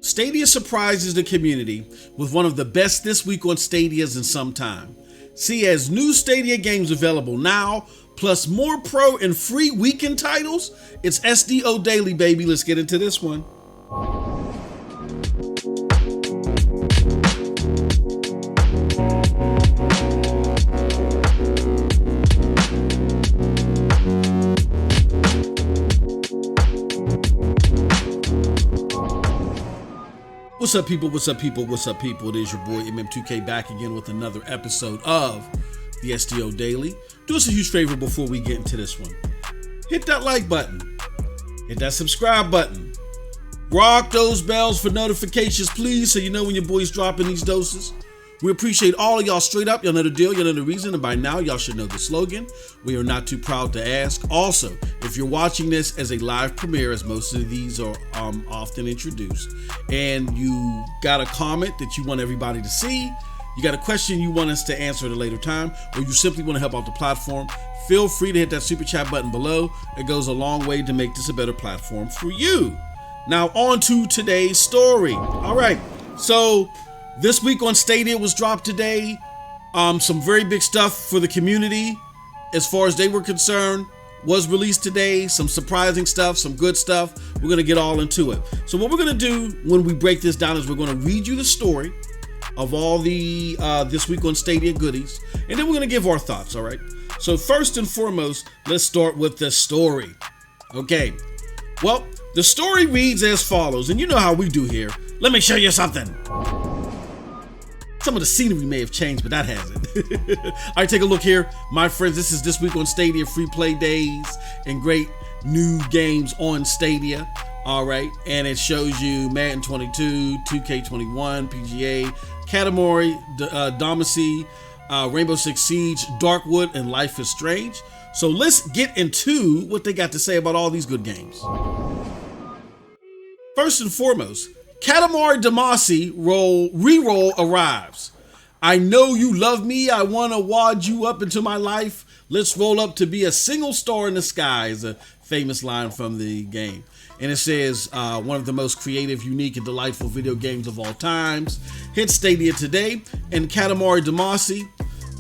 Stadia surprises the community with one of the best this week on Stadias in some time. See, as new Stadia games available now, plus more pro and free weekend titles, it's SDO Daily, baby. Let's get into this one. What's up, people? What's up, people? What's up, people? It is your boy MM2K back again with another episode of the SDO Daily. Do us a huge favor before we get into this one. Hit that like button. Hit that subscribe button. Rock those bells for notifications, please, so you know when your boy's dropping these doses. We appreciate all of y'all straight up. Y'all know the deal. Y'all know the reason. And by now, y'all should know the slogan. We are not too proud to ask. Also, if you're watching this as a live premiere, as most of these are often introduced, and you got a comment that you want everybody to see, you got a question you want us to answer at a later time, or you simply want to help out the platform, feel free to hit that super chat button below. It goes a long way to make this a better platform for you. Now, on to today's story. All right. So, this week on Stadia was dropped today. Some very big stuff for the community as far as they were concerned was released today. Some surprising stuff, some good stuff. We're going to get all into it. So what we're going to do when we break this down is we're going to read you the story of all the this week on Stadia goodies, and then we're going to give our thoughts, all right? So first and foremost, let's start with the story. Okay, well, the story reads as follows, and you know how we do here. Let me show you something. Some of the scenery may have changed, but that hasn't. All right, take a look here. My friends, this is This Week on Stadia free play days and great new games on Stadia. All right, and it shows you Madden 22, 2K21, PGA, Katamari, Damacy, Rainbow Six Siege, Darkwood, and Life is Strange. So let's get into what they got to say about all these good games. First and foremost, Katamari Damacy reroll arrives. I know you love me. I want to wad you up into my life. Let's roll up to be a single star in the sky is a famous line from the game. And it says, one of the most creative, unique, and delightful video games of all times. Hit Stadia today. And Katamari Damacy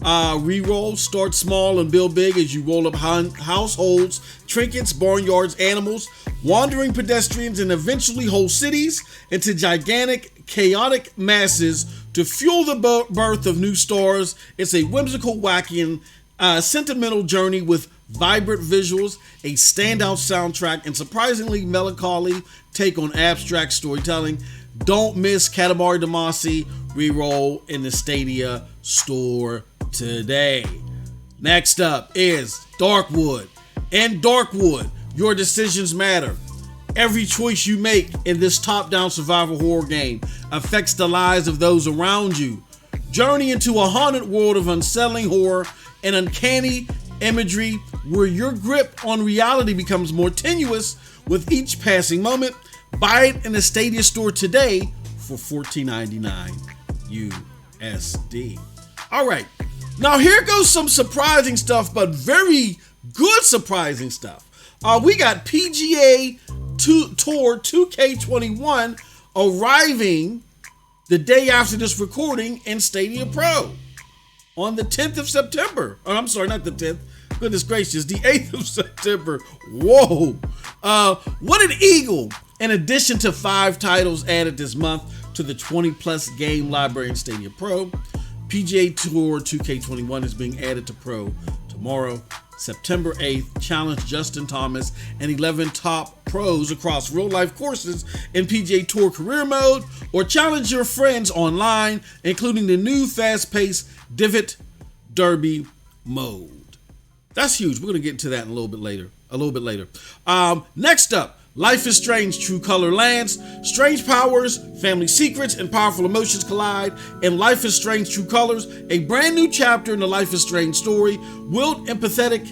reroll. Start small and build big as you roll up households, trinkets, barnyards, animals, wandering pedestrians, and eventually whole cities into gigantic, chaotic masses to fuel the birth of new stars. It's a whimsical, wacky, and sentimental journey with vibrant visuals, a standout soundtrack, and surprisingly melancholy take on abstract storytelling. Don't miss Katamari Damacy reroll in the Stadia store today. Next up is Darkwood. In Darkwood, your decisions matter. Every choice you make in this top-down survival horror game affects the lives of those around you. Journey into a haunted world of unsettling horror and uncanny imagery where your grip on reality becomes more tenuous with each passing moment. Buy it in the Stadia store today for $14.99 USD. All right, now here goes some surprising stuff, but very good surprising stuff. We got PGA Tour 2K21 arriving the day after this recording in Stadia Pro on the 10th of September. Oh, I'm sorry, not the 10th. Goodness gracious, the 8th of September. Whoa. What an eagle. In addition to 5 titles added this month to the 20-plus game library in Stadia Pro, PGA Tour 2K21 is being added to Pro tomorrow, September 8th. Challenge Justin Thomas and 11 top pros across real-life courses in PGA Tour career mode, or challenge your friends online, including the new fast-paced Divot Derby mode. That's huge. We're going to get into that in a little bit later. Next up, Life is Strange True Color lands. Strange powers, family secrets, and powerful emotions collide in Life is Strange True Colors, a brand new chapter in the Life is Strange story. Wield empathic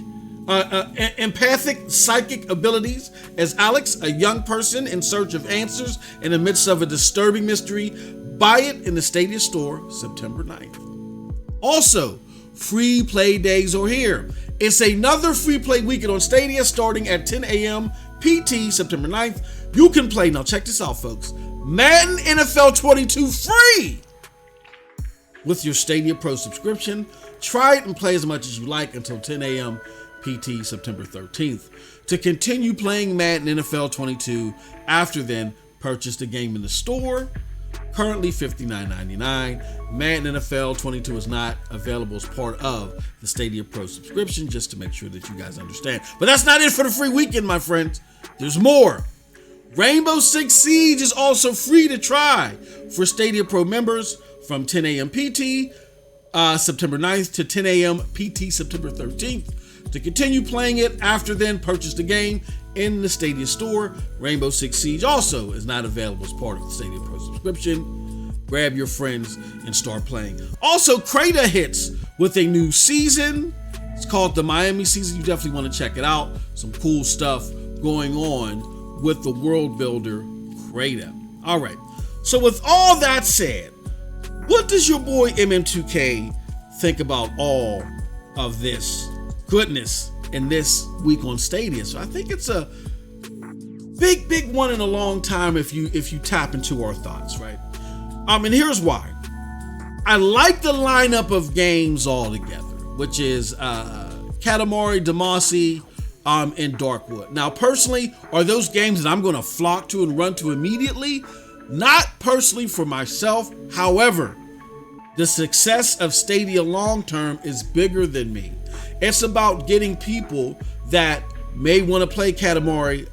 psychic abilities as Alex, a young person in search of answers in the midst of a disturbing mystery. Buy it in the Stadia store September 9th. Also, free play days are here. It's another free play weekend on Stadia starting at 10 a.m. PT September 9th, you can play, now check this out folks, Madden NFL 22 free with your Stadia Pro subscription. Try it and play as much as you like until 10 a.m. PT September 13th. To continue playing Madden NFL 22 after then, purchase the game in the store. Currently $59.99. Madden NFL 22 is not available as part of the Stadia Pro subscription, just to make sure that you guys understand. But that's not it for the free weekend, my friends. There's more. Rainbow Six Siege is also free to try for Stadia Pro members from 10 a.m. PT September 9th to 10 a.m. PT September 13th. To continue playing it after then, purchase the game in the Stadia store. Rainbow Six Siege also is not available as part of the Stadia Pro subscription. Grab your friends and start playing. Also, Crata hits with a new season. It's called the Miami season. You definitely want to check it out. Some cool stuff going on with the world builder Crata. All right. So with all that said, what does your boy MM2K think about all of this goodness in this week on Stadia? So I think it's a big one in a long time if you tap into our thoughts, right? And here's why. I like the lineup of games all together, which is Katamari Damacy and Darkwood. Now, personally, are those games that I'm going to flock to and run to immediately? Not personally for myself. However, the success of Stadia long term is bigger than me. It's about getting people that may want to play Katamari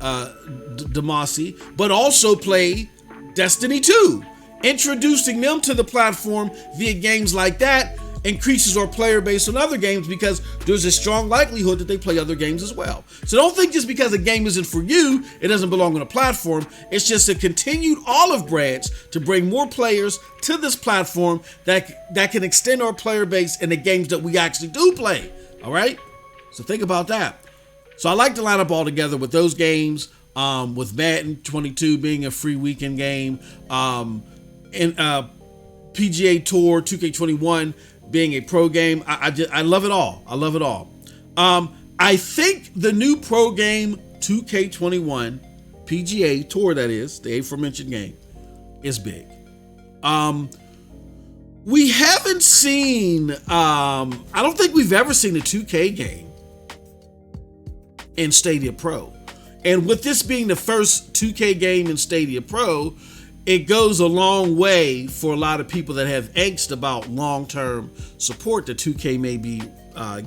Damacy, but also play Destiny 2. Introducing them to the platform via games like that increases our player base on other games because there's a strong likelihood that they play other games as well. So don't think just because a game isn't for you, it doesn't belong on a platform. It's just a continued olive branch to bring more players to this platform that can extend our player base in the games that we actually do play. All right? So think about that. So I like to line up all together with those games, with Madden 22 being a free weekend game, and PGA Tour 2K21 being a pro game. I love it all. I love it all. I think the new pro game 2K21 PGA Tour, that is the aforementioned game, is big. We haven't seen, I don't think we've ever seen a 2K game in Stadia Pro. And with this being the first 2K game in Stadia Pro, it goes a long way for a lot of people that have angst about long-term support that 2K may be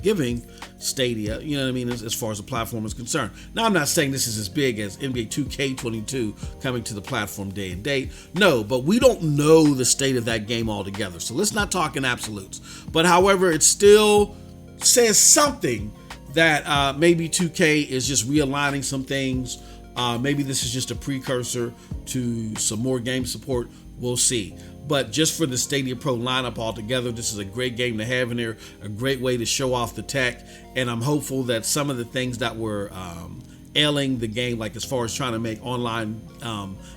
giving Stadia, you know what I mean, as far as the platform is concerned. Now, I'm not saying this is as big as NBA 2K22 coming to the platform day and date. No, but we don't know the state of that game altogether. So let's not talk in absolutes. But however, it still says something that maybe 2K is just realigning some things. Maybe this is just a precursor to some more game support. We'll see. But just for the Stadia Pro lineup altogether, this is a great game to have in there, a great way to show off the tech. And I'm hopeful that some of the things that were ailing the game, like as far as trying to make online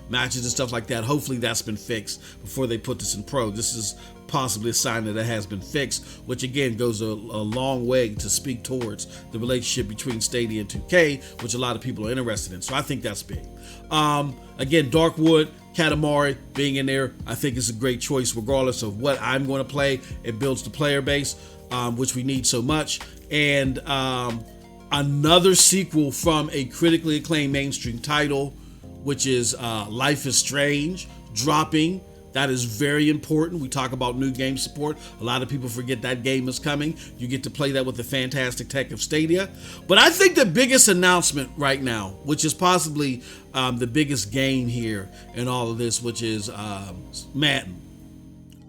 matches and stuff like that, hopefully that's been fixed before they put this in Pro. This is possibly a sign that it has been fixed, which again goes a long way to speak towards the relationship between Stadia and 2K, which a lot of people are interested in. So I think that's big. Again, Darkwood, Katamari being in there, I think is a great choice regardless of what I'm going to play. It builds the player base, which we need so much. And another sequel from a critically acclaimed mainstream title, which is Life is Strange, dropping. That is very important. We talk about new game support. A lot of people forget that game is coming. You get to play that with the fantastic tech of Stadia. But I think the biggest announcement right now, which is possibly the biggest game here in all of this, which is Madden.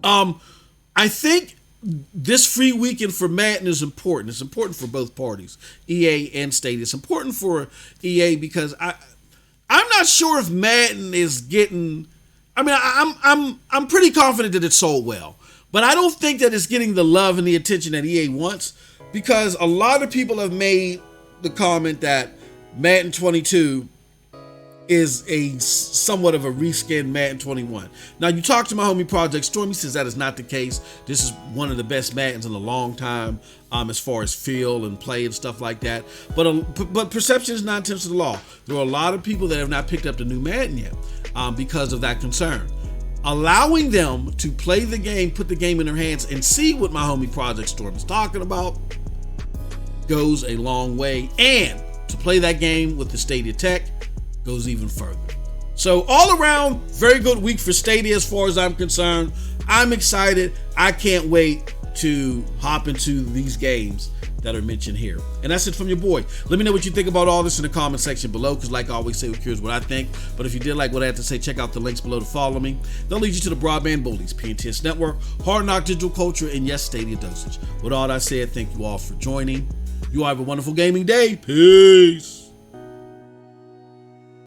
I think this free weekend for Madden is important. It's important for both parties, EA and Stadia. It's important for EA because I'm not sure if Madden is getting... I mean, I'm pretty confident that it sold well, but I don't think that it's getting the love and the attention that EA wants, because a lot of people have made the comment that Madden 22 is a somewhat of a reskinned Madden 21. Now, you talk to my homie Project Storm, he says that is not the case. This is one of the best Maddens in a long time, as far as feel and play and stuff like that. But perception is not intention of the law. There are a lot of people that have not picked up the new Madden yet because of that concern. Allowing them to play the game, put the game in their hands, and see what my homie Project Storm is talking about goes a long way. And to play that game with the Stadia tech goes even further. So all around, very good week for Stadia as far as I'm concerned. I'm excited. I can't wait to hop into these games that are mentioned here. And that's it from your boy. Let me know what you think about all this in the comment section below, because like I always say, we're curious what I think. But if you did like what I had to say, check out the links below to follow me. They'll lead you to the Broadband Bullies, PNTS Network, Hard Knock Digital Culture, and yes, Stadia Dosage. With all that said, thank you all for joining. You all have a wonderful gaming day. Peace.